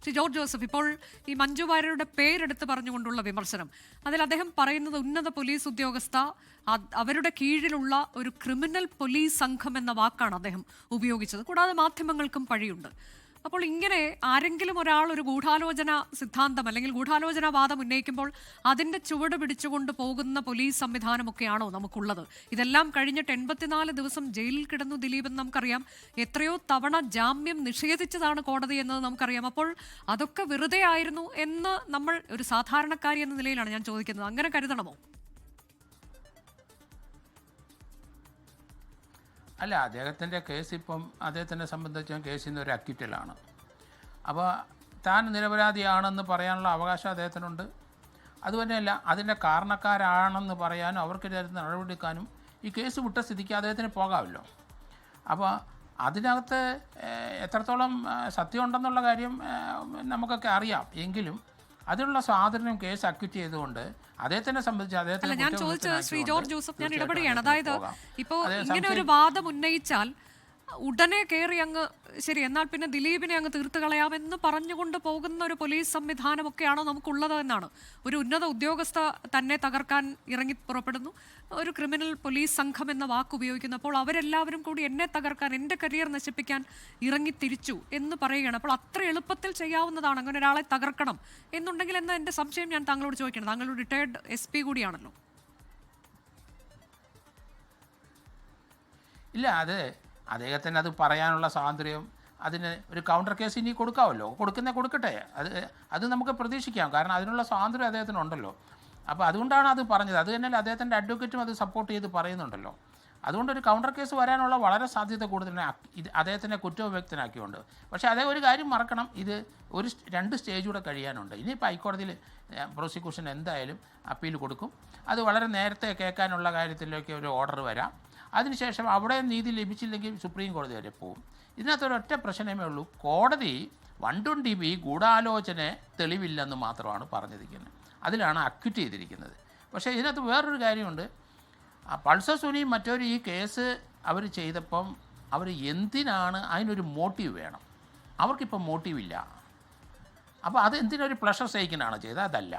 Shri George Joseph, ഇപ്പോൾ ഈ മഞ്ജു വാര്യരുടെ പേരെടുത്ത് പറഞ്ഞുകൊണ്ടുള്ള വിമർശനം, അതിൽ അദ്ദേഹം പറയുന്നത് ഉന്നത പോലീസ് ഉദ്യോഗസ്ഥ, അവരുടെ കീഴിലുള്ള ഒരു ക്രിമിനൽ പോലീസ് സംഘം എന്ന വാക്കാണ് അദ്ദേഹം ഉപയോഗിച്ചത്. കൂടാതെ മാധ്യമങ്ങൾക്കും പഴിയുണ്ട്. അപ്പോൾ ഇങ്ങനെ ആരെങ്കിലും ഒരാൾ ഒരു ഗൂഢാലോചന സിദ്ധാന്തം അല്ലെങ്കിൽ ഗൂഢാലോചനാവാദം ഉന്നയിക്കുമ്പോൾ അതിന്റെ ചുവട് പിടിച്ചുകൊണ്ട് പോകുന്ന പോലീസ് സംവിധാനമൊക്കെയാണോ നമുക്കുള്ളത്? ഇതെല്ലാം കഴിഞ്ഞിട്ട് 84 ദിവസം ജയിലിൽ കിടന്നു ദിലീപ് എന്ന് നമുക്കറിയാം. എത്രയോ തവണ ജാമ്യം നിഷേധിച്ചതാണ് കോടതി എന്നത് നമുക്കറിയാം. അപ്പോൾ അതൊക്കെ വെറുതെ ആയിരുന്നു എന്ന് നമ്മൾ ഒരു സാധാരണക്കാരി എന്ന നിലയിലാണ് ഞാൻ ചോദിക്കുന്നത്. അങ്ങനെ കരുതണമോ? അല്ല, അദ്ദേഹത്തിൻ്റെ കേസ് ഇപ്പം അദ്ദേഹത്തിനെ സംബന്ധിച്ചും കേസിൽ നിന്ന് ഒരു അക്വിറ്റലാണ്. അപ്പോൾ താൻ നിരപരാധിയാണെന്ന് പറയാനുള്ള അവകാശം അദ്ദേഹത്തിനുണ്ട്. അതുതന്നെയല്ല, അതിൻ്റെ കാരണക്കാരാണെന്ന് പറയാനും അവർക്കെതിരെ നടപടിയെടുക്കാനും ഈ കേസ് വിട്ട സ്ഥിതിക്ക് അദ്ദേഹത്തിന് പോകാമല്ലോ. അപ്പോൾ അതിനകത്ത് എത്രത്തോളം സത്യമുണ്ടെന്നുള്ള കാര്യം നമുക്കൊക്കെ അറിയാം. എങ്കിലും അതിനുള്ള സ്വാതന്ത്ര്യം കേസ് അക്വിറ്റ് ചെയ്തുകൊണ്ട് അദ്ദേഹത്തിനെ സംബന്ധിച്ച് ഞാൻ ചോദിച്ചത് ശ്രീ ജോർജ് ജോസഫ്, ഞാൻ ഇടപെടുകയാണ്. അതായത് ഇപ്പോൾ ഇങ്ങനെ ഒരു വാദം ഉന്നയിച്ചാൽ ഉടനെ കയറി അങ്ങ് ശരി എന്നാൽ പിന്നെ ദിലീപിനെ അങ്ങ് തീർത്ത് കളയാമെന്ന് പറഞ്ഞുകൊണ്ട് പോകുന്ന ഒരു പോലീസ് സംവിധാനമൊക്കെയാണോ നമുക്കുള്ളത് എന്നാണ്. ഒരു ഉന്നത ഉദ്യോഗസ്ഥ തന്നെ തകർക്കാൻ ഇറങ്ങി പുറപ്പെടുന്നു, ഒരു ക്രിമിനൽ പോലീസ് സംഘം എന്ന വാക്ക് ഉപയോഗിക്കുന്നു. അപ്പോൾ അവരെല്ലാവരും കൂടി എന്നെ തകർക്കാൻ, എൻ്റെ കരിയർ നശിപ്പിക്കാൻ ഇറങ്ങി തിരിച്ചു എന്ന് പറയുകയാണ്. അപ്പോൾ അത്ര എളുപ്പത്തിൽ ചെയ്യാവുന്നതാണ് അങ്ങനെ ഒരാളെ തകർക്കണം എന്നുണ്ടെങ്കിൽ എന്ന എൻ്റെ സംശയം ഞാൻ താങ്കളോട് ചോദിക്കണം. താങ്കൾ ഒരു റിട്ടയർഡ് SP കൂടിയാണല്ലോ. ഇല്ല, അദ്ദേഹത്തിന് അത് പറയാനുള്ള സ്വാതന്ത്ര്യം, അതിന് ഒരു കൗണ്ടർ കേസ് ഇനി കൊടുക്കാമല്ലോ. കൊടുക്കട്ടെ, അത് നമുക്ക് പ്രതീക്ഷിക്കാം. കാരണം അതിനുള്ള സ്വാതന്ത്ര്യം അദ്ദേഹത്തിനുണ്ടല്ലോ. അപ്പോൾ അതുകൊണ്ടാണ് അത് പറഞ്ഞത്. അത് തന്നെയല്ല, അദ്ദേഹത്തിൻ്റെ അഡ്വക്കേറ്റും അത് സപ്പോർട്ട് ചെയ്ത് പറയുന്നുണ്ടല്ലോ. അതുകൊണ്ടൊരു കൗണ്ടർ കേസ് വരാനുള്ള വളരെ സാധ്യത കൂടുതലാണ് അദ്ദേഹത്തിനെ കുറ്റവിമുക്തനാക്കിയുണ്ട്. പക്ഷേ അതേ ഒരു കാര്യം മറക്കണം, ഇത് 2 സ്റ്റേജ് കൂടെ കഴിയാനുണ്ട്. ഇനിയിപ്പോൾ ഹൈക്കോടതിയിൽ പ്രോസിക്യൂഷൻ എന്തായാലും അപ്പീൽ കൊടുക്കും. അത് വളരെ നേരത്തെ കേൾക്കാനുള്ള കാര്യത്തിലേക്ക് ഒരു ഓർഡർ വരാം. അതിനുശേഷം അവിടെ നീതി ലഭിച്ചില്ലെങ്കിൽ സുപ്രീം കോടതി വരെ പോകും. ഇതിനകത്തൊരൊറ്റ പ്രശ്നമേ ഉള്ളൂ, കോടതി 120B ഗൂഢാലോചന തെളിവില്ലെന്ന് മാത്രമാണ് പറഞ്ഞിരിക്കുന്നത്. അതിലാണ് അക്വിറ്റ് ചെയ്തിരിക്കുന്നത്. പക്ഷേ ഇതിനകത്ത് വേറൊരു കാര്യമുണ്ട്. പൾസർ സുനിയും മറ്റൊരു ഈ കേസ് അവർ ചെയ്തപ്പം അവർ എന്തിനാണ്, അതിനൊരു മോട്ടീവ് വേണം. അവർക്കിപ്പം മോട്ടീവില്ല. അപ്പോൾ അത് എന്തിനൊരു പ്ലഷർ സഹിക്കാനാണ് ചെയ്തത്? അതല്ല.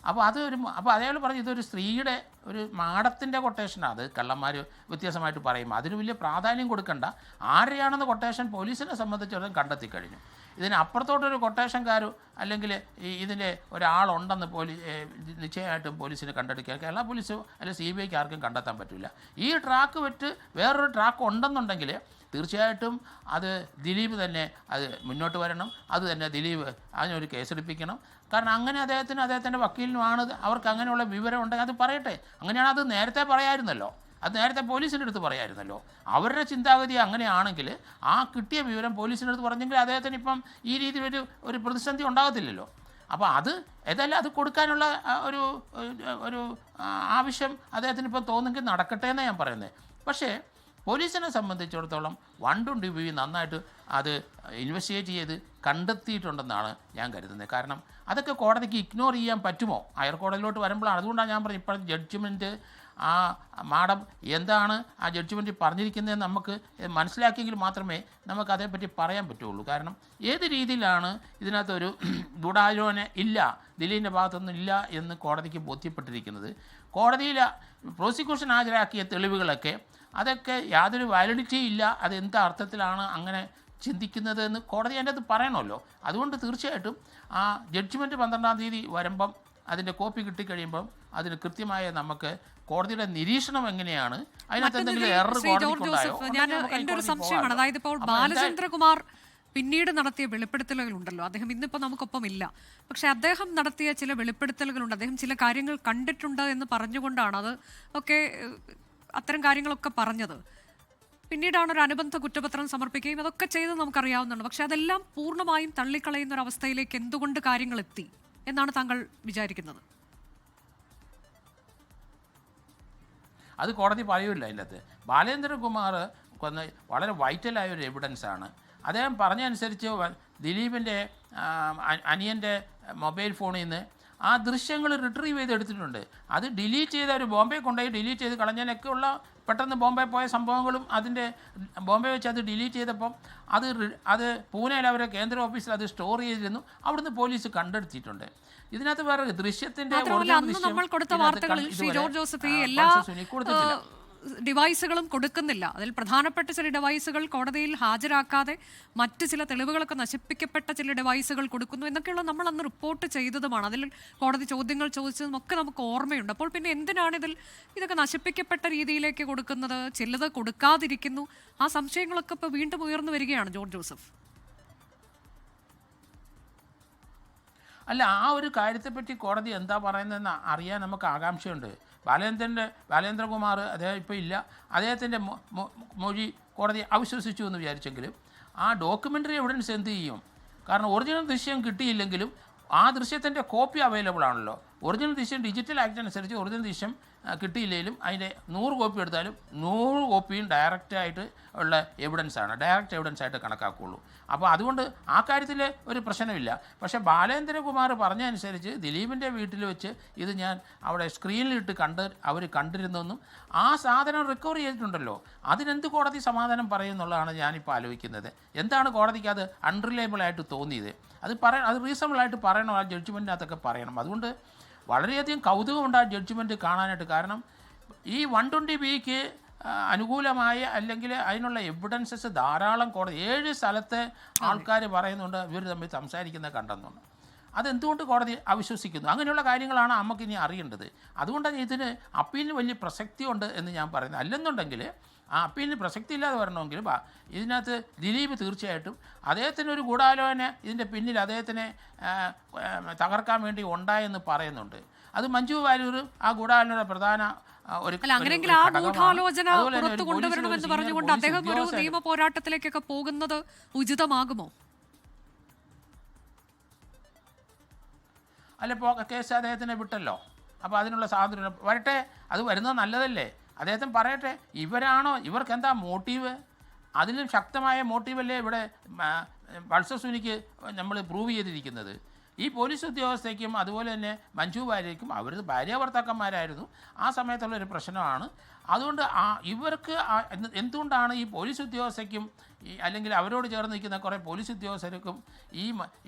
അപ്പോൾ അയാൾ പറഞ്ഞു ഇതൊരു സ്ത്രീയുടെ ഒരു മാടത്തിൻ്റെ കൊട്ടേഷനാണ്. അത് കള്ളന്മാർ വ്യത്യാസമായിട്ട് പറയുമ്പോൾ അതിന് വലിയ പ്രാധാന്യം കൊടുക്കണ്ട. ആരെയാണെന്ന് കൊട്ടേഷൻ പോലീസിനെ സംബന്ധിച്ചിടത്തോളം കണ്ടെത്തി കഴിഞ്ഞു. ഇതിനപ്പുറത്തോട്ടൊരു കൊട്ടേഷൻകാരോ അല്ലെങ്കിൽ ഇതിൻ്റെ ഒരാളുണ്ടെന്ന് നിശ്ചയമായിട്ടും പോലീസിന് കണ്ടെടുക്കുക കേരള പോലീസോ അല്ലെങ്കിൽ CBIക്ക് ആർക്കും കണ്ടെത്താൻ പറ്റില്ല. ഈ ട്രാക്ക് വിട്ട് വേറൊരു ട്രാക്ക് ഉണ്ടെന്നുണ്ടെങ്കിൽ തീർച്ചയായിട്ടും അത് ദിലീപ് തന്നെ അത് മുന്നോട്ട് വരണം. അത് തന്നെ ദിലീപ് അതിനൊരു കേസെടുപ്പിക്കണം. കാരണം അങ്ങനെ അദ്ദേഹത്തിൻ്റെ വക്കീലിനുമാണ് അവർക്ക് അങ്ങനെയുള്ള വിവരം ഉണ്ടെങ്കിൽ അത് പറയട്ടെ. അങ്ങനെയാണ് അത് നേരത്തെ പറയാമായിരുന്നല്ലോ. അത് നേരത്തെ പോലീസിൻ്റെ അടുത്ത് പറയാമായിരുന്നല്ലോ. അവരുടെ ചിന്താഗതി അങ്ങനെയാണെങ്കിൽ ആ കിട്ടിയ വിവരം പോലീസിൻ്റെ അടുത്ത് പറഞ്ഞെങ്കിൽ അദ്ദേഹത്തിന് ഇപ്പം ഈ രീതിയിൽ ഒരു പ്രതിസന്ധി ഉണ്ടാകത്തില്ലല്ലോ. അപ്പോൾ ഏതായാലും അത് കൊടുക്കാനുള്ള ഒരു ആവശ്യം അദ്ദേഹത്തിന് ഇപ്പം തോന്നുമെങ്കിൽ നടക്കട്ടെ എന്നാണ് ഞാൻ പറയുന്നത്. പക്ഷേ പോലീസിനെ സംബന്ധിച്ചിടത്തോളം 120B നന്നായിട്ട് അത് ഇൻവെസ്റ്റിഗേറ്റ് ചെയ്ത് കണ്ടെത്തിയിട്ടുണ്ടെന്നാണ് ഞാൻ കരുതുന്നത്. കാരണം അതൊക്കെ കോടതിക്ക് ഇഗ്നോർ ചെയ്യാൻ പറ്റുമോ? ഹയർ കോടതിയിലോട്ട് വരുമ്പോഴാണ്. അതുകൊണ്ടാണ് ഞാൻ പറഞ്ഞത് ഇപ്പോഴും ജഡ്ജ്മെൻറ്റ് ആ മാഡം എന്താണ് ആ ജഡ്ജ്മെൻറ്റ് പറഞ്ഞിരിക്കുന്നതെന്ന് നമുക്ക് മനസ്സിലാക്കിയെങ്കിൽ മാത്രമേ നമുക്ക് അതേപ്പറ്റി പറയാൻ പറ്റുള്ളൂ. കാരണം ഏത് രീതിയിലാണ് ഇതിനകത്തൊരു ഗൂഢാലോചന ഇല്ല, ദിലീപിൻ്റെ ഭാഗത്തൊന്നും ഇല്ല എന്ന് കോടതിക്ക് ബോധ്യപ്പെട്ടിരിക്കുന്നത്. കോടതിയിൽ പ്രോസിക്യൂഷൻ ഹാജരാക്കിയ തെളിവുകളൊക്കെ അതൊക്കെ യാതൊരു വാലിഡിറ്റിയും ഇല്ല. അതെന്ത് അർത്ഥത്തിലാണ് അങ്ങനെ ചിന്തിക്കുന്നത് എന്ന് കോടതി അതിൻ്റെ അത് പറയണമല്ലോ. അതുകൊണ്ട് തീർച്ചയായിട്ടും ആ ജഡ്ജ്മെൻറ്റ് 12-ാം തീയതി വരുമ്പം അതിൻ്റെ കോപ്പി കിട്ടിക്കഴിയുമ്പം അതിന് കൃത്യമായ നമുക്ക് കോടതിയുടെ നിരീക്ഷണം എങ്ങനെയാണ്, അതിനകത്ത് എന്തെങ്കിലും എറർ കോടതിക്കുണ്ടായോ. എൻ്റെ ഒരു സംശയമാണ്, അതായത് ഇപ്പോൾ ബാലചന്ദ്രകുമാർ പിന്നീട് നടത്തിയ വെളിപ്പെടുത്തലുകളുണ്ടല്ലോ, അദ്ദേഹം ഇന്നിപ്പോൾ നമുക്കൊപ്പം ഇല്ല, പക്ഷെ അദ്ദേഹം നടത്തിയ ചില വെളിപ്പെടുത്തലുകളുണ്ട്. അദ്ദേഹം ചില കാര്യങ്ങൾ കണ്ടിട്ടുണ്ട് എന്ന് പറഞ്ഞുകൊണ്ടാണ് അത് ഒക്കെ അത്തരം കാര്യങ്ങളൊക്കെ പറഞ്ഞത്. പിന്നീടാണ് ഒരു അനുബന്ധ കുറ്റപത്രം സമർപ്പിക്കുകയും അതൊക്കെ ചെയ്ത് നമുക്കറിയാവുന്നതാണ്. പക്ഷെ അതെല്ലാം പൂർണ്ണമായും തള്ളിക്കളയുന്ന ഒരു അവസ്ഥയിലേക്ക് എന്തുകൊണ്ട് കാര്യങ്ങൾ എത്തി എന്നാണ് താങ്കൾ വിചാരിക്കുന്നത്? അത് കോടതി പറയൂല്ല. അതിൻ്റെ അകത്ത് ബാലേന്ദ്രകുമാർ വളരെ വൈറ്റലായ ഒരു എവിഡൻസാണ്. അദ്ദേഹം പറഞ്ഞതനുസരിച്ച് ദിലീപിൻ്റെ അനിയൻ്റെ മൊബൈൽ ഫോണിൽ നിന്ന് ആ ദൃശ്യങ്ങൾ റിട്രീവ് ചെയ്തെടുത്തിട്ടുണ്ട്. അത് ഡിലീറ്റ് ചെയ്ത ഒരു ബോംബെ കൊണ്ടുപോയി ഡിലീറ്റ് ചെയ്ത് കളഞ്ഞതിനൊക്കെയുള്ള പെട്ടെന്ന് ബോംബെ പോയ സംഭവങ്ങളും അതിൻ്റെ ബോംബെ വെച്ച് അത് ഡിലീറ്റ് ചെയ്തപ്പം അത് പൂനെയിൽ അവരെ കേന്ദ്ര ഓഫീസിൽ അത് സ്റ്റോർ ചെയ്തിരുന്നു. അവിടുന്ന് പോലീസ് കണ്ടെടുത്തിട്ടുണ്ട്. ഇതിനകത്ത് വേറെ ദൃശ്യത്തിൻ്റെ നമ്മൾ കൊടുത്ത വാർത്തകളിൽ ശ്രീ ജോർജ് ജോസഫ് ഈ എല്ലാ ഡിവൈസുകളും കൊടുക്കുന്നില്ല. അതിൽ പ്രധാനപ്പെട്ട ചില ഡിവൈസുകൾ കോടതിയിൽ ഹാജരാക്കാതെ മറ്റ് ചില തെളിവുകളൊക്കെ നശിപ്പിക്കപ്പെട്ട ചില ഡിവൈസുകൾ കൊടുക്കുന്നു എന്നൊക്കെയുള്ള നമ്മൾ അന്ന് റിപ്പോർട്ട് ചെയ്തതുമാണ്. അതിൽ കോടതി ചോദ്യങ്ങൾ ചോദിച്ചതും ഒക്കെ നമുക്ക് ഓർമ്മയുണ്ട്. അപ്പോൾ പിന്നെ എന്തിനാണ് ഇതൊക്കെ നശിപ്പിക്കപ്പെട്ട രീതിയിലേക്ക് കൊടുക്കുന്നത്, ചിലത് കൊടുക്കാതിരിക്കുന്നു? ആ സംശയങ്ങളൊക്കെ ഇപ്പോൾ വീണ്ടും ഉയർന്നു വരികയാണ് ജോർജ് ജോസഫ്. അല്ല, ആ ഒരു കാര്യത്തെപ്പറ്റി കോടതി എന്താ പറയുന്നതെന്ന് അറിയാൻ നമുക്ക് ആകാംക്ഷയുണ്ട്. ബാലേന്ദ്രകുമാർ അദ്ദേഹം ഇപ്പോൾ ഇല്ല. അദ്ദേഹത്തിൻ്റെ മൊഴി കോടതി അവിശ്വസിച്ചു എന്ന് വിചാരിച്ചെങ്കിലും ആ ഡോക്യുമെൻ്ററി എവിഡൻസ് എന്ത് ചെയ്യും? കാരണം ഒറിജിനൽ ദൃശ്യം കിട്ടിയില്ലെങ്കിലും ആ ദൃശ്യത്തിൻ്റെ കോപ്പി അവൈലബിൾ ആണല്ലോ. ഒറിജിനൽ ദൃശ്യം ഡിജിറ്റൽ ആക്ട് അനുസരിച്ച് ഒറിജിനൽ ദൃശ്യം കിട്ടിയില്ലെങ്കിലും അതിൻ്റെ 100 കോപ്പി എടുത്താലും 100 കോപ്പിയും ഡയറക്റ്റായിട്ട് ഉള്ള എവിഡൻസാണ്, ഡയറക്റ്റ് എവിഡൻസ് ആയിട്ട് കണക്കാക്കുകയുള്ളൂ. അപ്പോൾ അതുകൊണ്ട് ആ കാര്യത്തിൽ ഒരു പ്രശ്നമില്ല. പക്ഷേ ബാലേന്ദ്രകുമാർ പറഞ്ഞതനുസരിച്ച് ദിലീപിൻ്റെ വീട്ടിൽ വെച്ച് ഇത് ഞാൻ അവിടെ സ്ക്രീനിലിട്ട് അവർ കണ്ടിരുന്നെന്നും ആ സാധനം റിക്കവർ ചെയ്തിട്ടുണ്ടല്ലോ, അതിനെന്ത് കോടതി സമാധാനം പറയുമെന്നുള്ളതാണ് ഞാനിപ്പോൾ ആലോചിക്കുന്നത്. എന്താണ് കോടതിക്ക് അത് അൺറിലയബിളായിട്ട് തോന്നിയത്? അത് റീസണബിളായിട്ട് പറയണം, ആ ജഡ്ജ്മെൻറ്റിനകത്തൊക്കെ പറയണം. അതുകൊണ്ട് വളരെയധികം കൗതുകമുണ്ട് ആ ജഡ്ജ്മെൻറ്റ് കാണാനായിട്ട്. കാരണം ഈ 120B അനുകൂലമായ അല്ലെങ്കിൽ അതിനുള്ള എവിഡൻസസ് ധാരാളം കോടതി 7 സ്ഥലത്തെ ആൾക്കാർ പറയുന്നുണ്ട് ഇവർ തമ്മിൽ സംസാരിക്കുന്നത് കണ്ടെന്നുണ്ട്. അതെന്തുകൊണ്ട് കോടതി അവിശ്വസിക്കുന്നു? അങ്ങനെയുള്ള കാര്യങ്ങളാണ് നമുക്കിനി അറിയേണ്ടത്. അതുകൊണ്ടാണ് ഇതിന് അപ്പീലിന് വലിയ പ്രസക്തി ഉണ്ട് എന്ന് ഞാൻ പറയുന്നത്. അല്ലെന്നുണ്ടെങ്കിൽ ആ അപ്പീലിന് പ്രസക്തി ഇല്ലാതെ വരണമെങ്കിൽ ഇതിനകത്ത് ദിലീപ് തീർച്ചയായിട്ടും അദ്ദേഹത്തിന് ഒരു ഗൂഢാലോചന ഇതിൻ്റെ പിന്നിൽ അദ്ദേഹത്തിനെ തകർക്കാൻ വേണ്ടി ഉണ്ടായെന്ന് പറയുന്നുണ്ട്. അത് മഞ്ജു വാര്യർ ആ ഗൂഢാലോചനയുടെ പ്രധാന അങ്ങനെയെങ്കിൽ ആ ഗൂഢാലോചന പുറത്തു കൊണ്ടുവരണമെന്ന് പറഞ്ഞുകൊണ്ട് അദ്ദേഹം ഒരു നിയമ പോരാട്ടത്തിലേക്കൊക്കെ പോകുന്നത് ഉചിതമാകുമോ? അല്ല, കേസ് അദ്ദേഹത്തിനെ വിട്ടല്ലോ. അപ്പോൾ അതിനുള്ള സ്വാതന്ത്ര്യം വരട്ടെ, അത് വരുന്നത് നല്ലതല്ലേ? അദ്ദേഹത്തിന് പറയട്ടെ, ഇവർക്ക് എന്താ മോട്ടീവ്? അതിലും ശക്തമായ മോട്ടീവല്ലേ ഇവിടെ വത്സസുനിക്ക് നമ്മൾ പ്രൂവ് ചെയ്തിരിക്കുന്നത്. ഈ പോലീസ് ഉദ്യോഗസ്ഥയ്ക്കും അതുപോലെ തന്നെ മഞ്ജു വാര്യയ്ക്കും അവർ ഭാര്യാഭർത്താക്കന്മാരായിരുന്നു. ആ സമയത്തുള്ളൊരു പ്രശ്നമാണ്. അതുകൊണ്ട് ഇവർക്ക് എന്തുകൊണ്ടാണ് ഈ പോലീസ് ഉദ്യോഗസ്ഥയ്ക്കും അല്ലെങ്കിൽ അവരോട് ചേർന്ന് നിൽക്കുന്ന കുറേ പോലീസ് ഉദ്യോഗസ്ഥർക്കും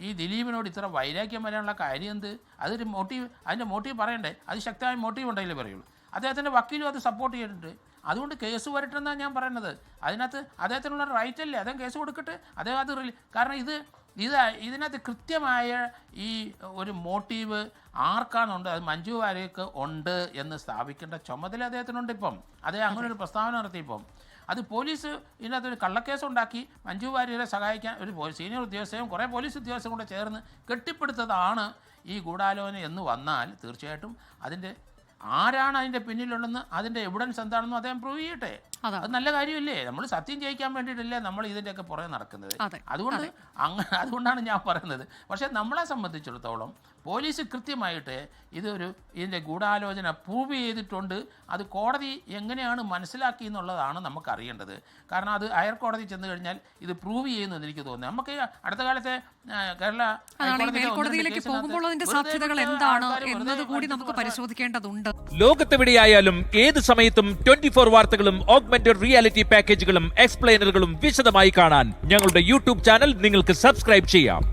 ഈ ദിലീപിനോട് ഇത്ര വൈരാഗ്യം വരാനുള്ള കാര്യം എന്ത്? അതൊരു മോട്ടീവ്, അതിൻ്റെ മോട്ടീവ് പറയണ്ടേ? അത് ശക്തമായ മോട്ടീവ് ഉണ്ടെങ്കിലേ പറയുള്ളൂ. അദ്ദേഹത്തിൻ്റെ വക്കീലും അത് സപ്പോർട്ട് ചെയ്തിട്ടുണ്ട്. അതുകൊണ്ട് കേസ് വരട്ടെന്നാണ് ഞാൻ പറയുന്നത്. അതിനകത്ത് അദ്ദേഹത്തിനുള്ള റൈറ്റ് അല്ലേ, അദ്ദേഹം കേസ് കൊടുക്കട്ടെ. അദ്ദേഹം അത് കാരണം ഇതിനകത്ത് കൃത്യമായ ഈ ഒരു മോട്ടീവ് ആർക്കാണുണ്ട്, അത് മഞ്ജു വാര്യർക്ക് ഉണ്ട് എന്ന് സ്ഥാപിക്കേണ്ട ചുമതല അദ്ദേഹത്തിനുണ്ട്. ഇപ്പം അദ്ദേഹം അങ്ങനെ ഒരു പ്രസ്താവന നടത്തിയപ്പം അത് പോലീസ് ഇതിനകത്തൊരു കള്ളക്കേസ് ഉണ്ടാക്കി മഞ്ജു വാര്യരെ സഹായിക്കാൻ ഒരു സീനിയർ ഉദ്യോഗസ്ഥയും കുറേ പോലീസ് ഉദ്യോഗസ്ഥരും കൂടെ ചേർന്ന് കെട്ടിപ്പടുത്തതാണ് ഈ ഗൂഢാലോചന എന്ന് വന്നാൽ തീർച്ചയായിട്ടും ആരാണ് അതിൻ്റെ പിന്നിലുണ്ടെന്ന് അതിൻ്റെ എവിഡൻസ് എന്താണെന്നും അദ്ദേഹം പ്രൂവ് ചെയ്യട്ടെ. അത് നല്ല കാര്യമില്ലേ? നമ്മൾ സത്യം ജയിക്കാൻ വേണ്ടിയിട്ടല്ലേ നമ്മൾ ഇതിൻ്റെയൊക്കെ പുറകെ നടക്കുന്നത്. അതുകൊണ്ടാണ് ഞാൻ പറയുന്നത്. പക്ഷേ നമ്മളെ സംബന്ധിച്ചിടത്തോളം പോലീസ് കൃത്യമായിട്ട് ഇതിൻ്റെ ഗൂഢാലോചന പ്രൂവ് ചെയ്തിട്ടുണ്ട്. അത് കോടതി എങ്ങനെയാണ് മനസ്സിലാക്കി എന്നുള്ളതാണ് നമുക്ക് അറിയേണ്ടത്. കാരണം അത് ഹയർ കോടതി ചെന്ന് കഴിഞ്ഞാൽ ഇത് പ്രൂവ് ചെയ്യുമെന്ന് എനിക്ക് തോന്നുന്നു. നമുക്ക് അടുത്ത കാലത്തെ കേരള മേൽക്കോടതിയിലേക്ക് പോകുമ്പോൾ അതിന്റെ സാധ്യതകൾ എന്താണ് എന്നത് കൂടി നമുക്ക് പരിശോധിക്കേണ്ടതുണ്ട്. ലോകത്തെവിടെയായാലും ഏത് സമയത്തും 24 വാർത്തകളും ഓഗ്മെന്റഡ് റിയാലിറ്റി പാക്കേജുകളും എക്സ്പ്ലെയിനറുകളും വിശദമായി കാണാൻ ഞങ്ങളുടെ യൂട്യൂബ് ചാനൽ നിങ്ങൾക്ക് സബ്സ്ക്രൈബ് ചെയ്യാം.